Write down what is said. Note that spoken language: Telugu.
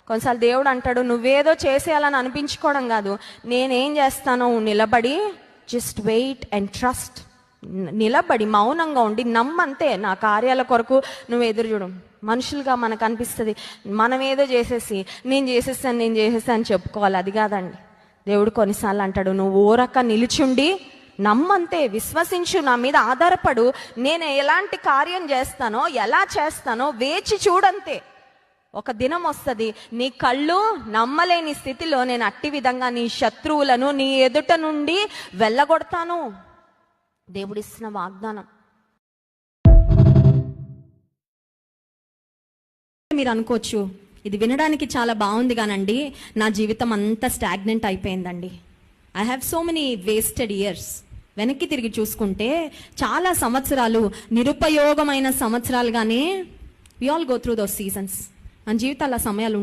కొన్నిసార్లు దేవుడు అంటాడు, నువ్వేదో చేసేయాలని అనిపించుకోవడం కాదు, నేనేం చేస్తానో నిలబడి జస్ట్ వెయిట్ అండ్ ట్రస్ట్, నిలబడి మౌనంగా ఉండి నమ్మంతే. నా కార్యాల కొరకు నువ్వు ఎదురు చూడు. మనుషులుగా మనకు అనిపిస్తుంది మనం ఏదో చేసేసి నేను చేసేసాను అని చెప్పుకోవాలి. అది కాదండి. దేవుడు కొన్నిసార్లు అంటాడు, నువ్వు ఓరక నిలిచుండి నమ్మంతే, విశ్వసించు, నా మీద ఆధారపడు, నేను ఎలాంటి కార్యం చేస్తానో ఎలా చేస్తానో వేచి చూడంతే. ఒక దినం వస్తుంది, నీ కళ్ళు నమ్మలేని స్థితిలో నేను అట్టి విధంగా నీ శత్రువులను నీ ఎదుట నుండి వెళ్ళగొడతాను. దేవుడిస్తున్న వాగ్దానం. మీరు అనుకోవచ్చు, ఇది వినడానికి చాలా బాగుంది కానండి, నా జీవితం అంతా స్టాగ్నెంట్ అయిపోయిందండి. I have so many wasted years. వెనక్కి తిరిగి చూసుకుంటే చాలా సంవత్సరాలు నిరుపయోగమైన సంవత్సరాలుగానే we all go through those seasons. మన జీవితాల సమయాలు